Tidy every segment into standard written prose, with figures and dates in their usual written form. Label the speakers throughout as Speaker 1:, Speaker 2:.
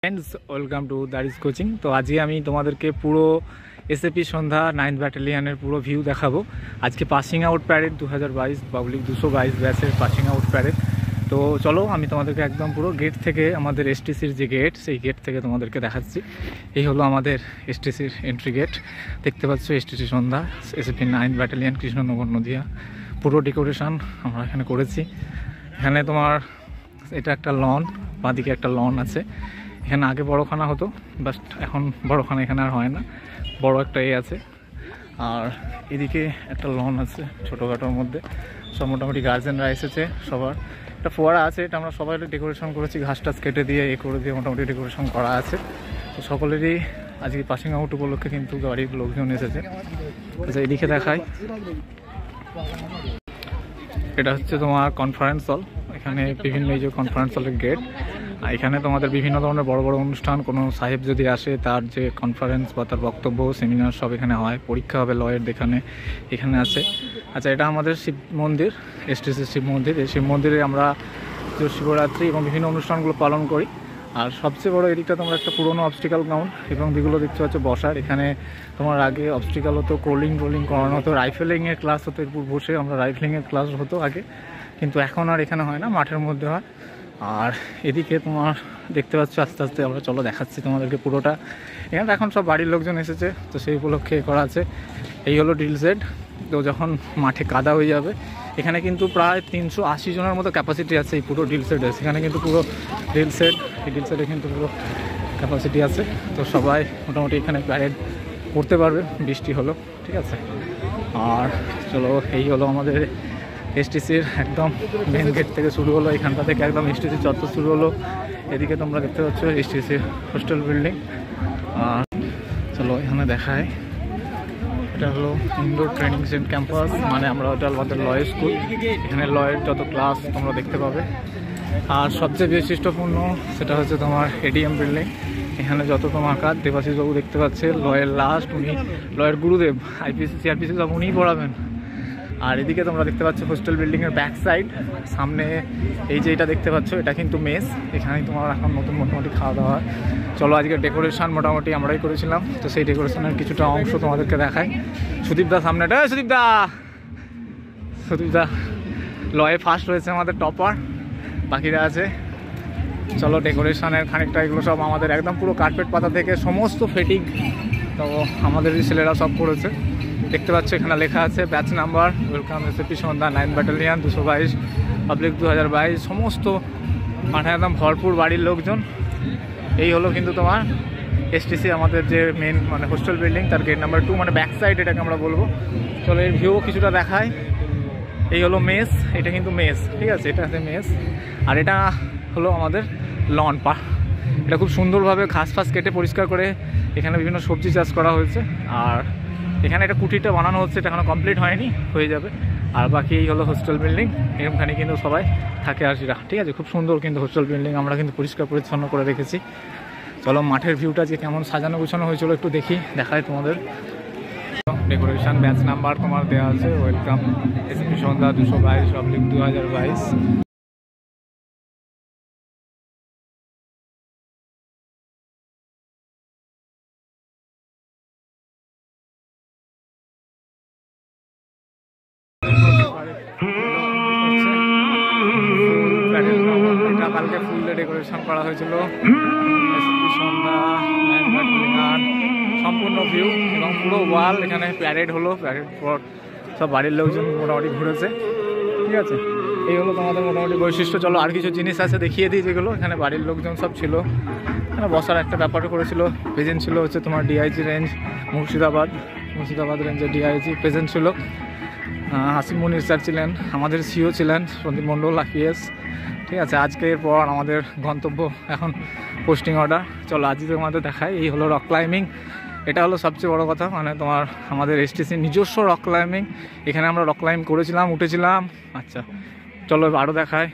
Speaker 1: Friends, welcome to Daris coaching. তো আজকে আমি তোমাদেরকে পুরো এসএপি সন্ধ্যা 9th ব্যাটালিয়নের পুরো ভিউ দেখাবো। আজকে পাসিং আউট প্যারেড 2022 পাবলিক 222 ব্যাচের পাসিং আউট প্যারেড। তো চলো আমি তোমাদেরকে একদম পুরো গেট থেকে, আমাদের এসটিসির যে গেট, সেই গেট থেকে তোমাদেরকে দেখাচ্ছি। এই হলো আমাদের এসটিসির এন্ট্রি গেট, দেখতে পাচ্ছ STC Sandhya SAP 9th battalion Krishnanagar Nadia. পুরো ডেকোরেশন আমরা এখানে করেছি। এখানে তোমার এটা একটা লন, বাঁদিকে একটা লন আছে। এখানে আগে বড়খানা হতো, বাট এখন বড়খানা এখানে আর হয় না, বড় একটা আছে। আর এদিকে একটা লন আছে ছোটোখাটোর মধ্যে, সব মোটামুটি গার্জেনরা এসেছে। সবার একটা ফোয়ারা আছে, এটা আমরা সবাই ডেকোরেশন করেছি, ঘাস টাস কেটে দিয়ে করে দিয়ে মোটামুটি ডেকোরেশন করা আছে। তো সকলেরই আজকে পাসিং আউট উপলক্ষে কিন্তু গাড়ির লোকজন এসেছে। আচ্ছা, এদিকে দেখাই, এটা হচ্ছে তোমার কনফারেন্স হল। এখানে বিভিন্ন এই যে কনফারেন্স হলের গেট। এখানে তোমাদের বিভিন্ন ধরনের বড় বড় অনুষ্ঠান, কোনো সাহেব যদি আসে তার যে কনফারেন্স বা তার বক্তব্য, সেমিনার সব এখানে হয়। পরীক্ষা হবে লয়ের, এখানে আছে। আচ্ছা, এটা আমাদের শিব মন্দির, এসটিসি শিব মন্দির। এই শিব মন্দিরে আমরা শিবরাত্রি এবং বিভিন্ন অনুষ্ঠানগুলো পালন করি। আর সবচেয়ে বড় এদিকটা তোমরা একটা পুরোনো অবস্টিক্যাল গ্রাউন্ড, এবং যেগুলো দেখতে পাচ্ছ বসার, এখানে তোমার আগে অবস্টিক্যাল হতো, ক্রোলিং করানো হতো, রাইফেলিংয়ের ক্লাস হতো। এরপর বসে আমরা রাইফেলিংয়ের ক্লাস হতো আগে, কিন্তু এখন আর এখানে হয় না, মাঠের মধ্যে হয়। আর এদিকে তোমার দেখতে পাচ্ছ আস্তে আস্তে আমরা চলো দেখাচ্ছি তোমাদেরকে পুরোটা। এখানে এখন সব বাড়ির লোকজন এসেছে, তো সেই উপলক্ষে করা আছে। এই হলো ড্রিল সেট। তো যখন মাঠে কাদা হয়ে যাবে, এখানে কিন্তু প্রায় 380 জনের মতো ক্যাপাসিটি আছে এই পুরো ড্রিল সেটে। সেখানে কিন্তু পুরো ড্রিল সেট, এই ড্রিল সেটে কিন্তু পুরো ক্যাপাসিটি আছে। তো সবাই মোটামুটি এখানে প্যারেড করতে পারবে, বৃষ্টি হলো, ঠিক আছে। আর চলো, এই হলো আমাদের এসটিসির একদম মেন গেট থেকে শুরু হলো, এখানটা থেকে একদম এসটিসি চত্বর শুরু হলো। এদিকে তোমরা দেখতে পাচ্ছ এসটিসির হোস্টেল বিল্ডিং। আর চলো এখানে দেখায়, এটা হলো ইনডোর ট্রেনিং সেন্টার ক্যাম্পাস, মানে আমরা ওটা আমাদের লয়ের স্কুল। এখানে লয়ের যত ক্লাস তোমরা দেখতে পাবে। আর সবচেয়ে বৈশিষ্ট্যপূর্ণ সেটা হচ্ছে তোমার এডিএম বিল্ডিং। এখানে যত তোমার কাজ, দেবাশিস বাবু দেখতে পাচ্ছে, লয়ের লাস্ট, উনি লয়ের গুরুদেব, আইপিসি সিআরপিসি সব উনিই পড়াবেন। আর এদিকে তোমরা দেখতে পাচ্ছ হোস্টেল বিল্ডিংয়ের ব্যাক সাইড, সামনে এই যে এটা দেখতে পাচ্ছ, এটা কিন্তু মেস। এখানেই তোমার এখন নতুন মোটামুটি খাওয়া দাওয়া হয়। চলো, আজকে ডেকোরেশন মোটামুটি আমরাই করেছিলাম, তো সেই ডেকোরেশনের কিছুটা অংশ তোমাদেরকে দেখাই। সুদীপদা সামনেটা, সুদীপদা লয়ে ফার্স্ট হয়েছে, আমাদের টপার, বাকিরা আছে। চলো, ডেকোরেশনের খানিকটা এগুলো সব আমাদের একদম পুরো কার্পেট পাতা থেকে সমস্ত ফিটিং তো আমাদেরই ছেলেরা সব করেছে। দেখতে পাচ্ছ এখানে লেখা আছে ব্যাচ নাম্বার, ওয়েলকাম এসএপি সন্ধ্যা 9th ব্যাটালিয়ন 222 পাবলিক 2022। সমস্ত মাঠে একদম ভরপুর বাড়ির লোকজন। এই হলো কিন্তু তোমার এসটিসি আমাদের যে মেন মানে হোস্টেল বিল্ডিং, তার গেট নাম্বার 2, মানে ব্যাক সাইড এটাকে আমরা বলবো। চলো এর ভিউ কিছুটা দেখায়। এই হলো মেস, এটা কিন্তু মেস, ঠিক আছে, এটা আছে মেস। আর এটা হলো আমাদের লন পা, এটা খুব সুন্দরভাবে ঘাস ফাস কেটে পরিষ্কার করে এখানে বিভিন্ন সবজি চাষ করা হয়েছে। আর এখানে একটা কুটিটা বানানো হচ্ছে, এটা এখনো কমপ্লিট হয়নি, হয়ে যাবে। আর বাকি এই হলো হোস্টেল বিল্ডিং, এখানে কিন্তু সবাই থাকে আসিরা, ঠিক আছে। খুব সুন্দর কিন্তু হোস্টেল বিল্ডিং, আমরা কিন্তু পরিষ্কার পরিচ্ছন্ন করে রেখেছি। চলো মাঠের ভিউটা যে কেমন সাজানো গুছানো হয়েছিল একটু দেখাই তোমাদের। ডেকোরেশন ব্যাচ নাম্বার তোমার দেওয়া আছে, ওয়েলকাম এসএপি সন্ধ্যা 222 পাবলিক 2022। কালকে ফুল দিয়ে ডেকোরেশন করা হয়েছিল, সন্ধ্যা সম্পূর্ণ ভিউ এবং পুরো ওয়াল। এখানে প্যারেড হলো, প্যারেড পর সব বাড়ির লোকজন মোটামুটি ঘুরেছে, ঠিক আছে। এই হলো তোমাদের মোটামুটি বৈশিষ্ট্য। চলো আর কিছু জিনিস আছে দেখিয়ে দিই, যেগুলো এখানে বাড়ির লোকজন সব ছিল। এখানে বসার একটা ব্যাপারও করেছিল। প্রেজেন্ট ছিল হচ্ছে তোমার ডিআইজি রেঞ্জ মুর্শিদাবাদ রেঞ্জের ডিআইজি প্রেজেন্ট ছিল। হাসিম মনির স্যার ছিলেন, আমাদের সিও ছিলেন সন্দীপ মণ্ডল আইপিএস, ঠিক আছে। আজকের পর আমাদের গন্তব্য এখন পোস্টিং অর্ডার। চলো আজকে তোমাদের দেখাই। এই হলো রক ক্লাইম্বিং, এটা হলো সবচেয়ে বড় কথা, মানে তোমার আমাদের এসটিসি নিজস্ব রক ক্লাইম্বিং। এখানে আমরা রক ক্লাইম্ব করেছিলাম, উঠেছিলাম। আচ্ছা চলো আরও দেখায়।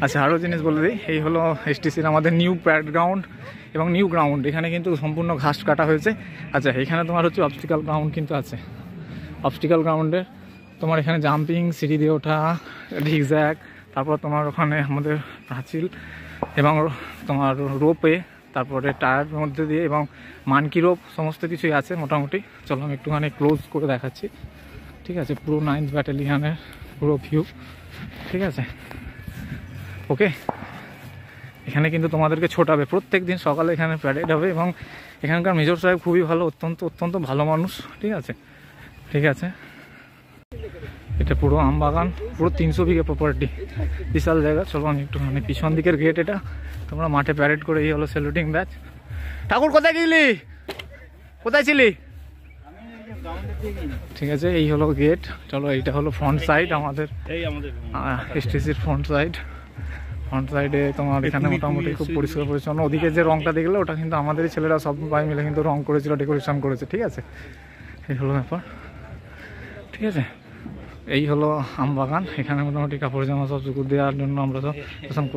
Speaker 1: আচ্ছা, আরও জিনিস বলে দিই, এই হলো এসটিসির আমাদের নিউ প্যারেড গ্রাউন্ড এবং নিউ গ্রাউন্ড। এখানে কিন্তু সম্পূর্ণ ঘাস কাটা হয়েছে। আচ্ছা, এখানে তোমার হচ্ছে অবস্টিক্যাল গ্রাউন্ড কিন্তু আছে। অবস্টিক্যাল গ্রাউন্ডে তোমার এখানে জাম্পিং, সিঁড়ি দিয়ে ওঠা, ঝিগজ্যাগ, তারপর তোমার ওখানে আমাদের পাঁচিল, এবং তোমার রোপে, তারপরে টায়ার মধ্যে দিয়ে এবং মানকি রোপ সমস্ত কিছুই আছে মোটামুটি। চলো আমি একটুখানি ক্লোজ করে দেখাচ্ছি, ঠিক আছে, পুরো 9th ব্যাটালিয়ানের পুরো ভিউ, ঠিক আছে। ওকে, এখানে কিন্তু তোমাদেরকে ছোটাবে প্রত্যেক দিন সকালে, এখানে প্যারেড হবে এবং এখানকার মেজর সাহেব খুবই ভালো, অত্যন্ত ভালো মানুষ, ঠিক আছে, ঠিক আছে। এটা পুরো আম বাগান, পুরো 300 বিঘে প্রপার্টি, বিশাল জায়গা। চলো আমি একটুখানি পিছন দিকের গেট, এটা তোমরা মাঠে প্যারেড করে, এই হলো স্যালুটিং ব্যাচ। ঠাকুর কোথায় গেলি, কোথায় ছিলি? ঠিক আছে, এই হলো গেট। চলো এইটা হলো ফ্রন্ট সাইড আমাদের, এসটিসির ফ্রন্ট সাইডে তোমার এখানে মোটামুটি খুব পরিষ্কার পরিচ্ছন্ন। ওদিকে যে রংটা দেখলে ওটা কিন্তু আমাদেরই ছেলেরা সবাই মিলে কিন্তু রং করেছিল, ডেকোরেশন করেছে, ঠিক আছে। এই হলো ব্যাপার, ঠিক আছে। এই হলো আম বাগান, এখানে মোটামুটি কাপড় জামা সব শুকুর দেওয়ার জন্য আমরা সব পছন্দ করেছি।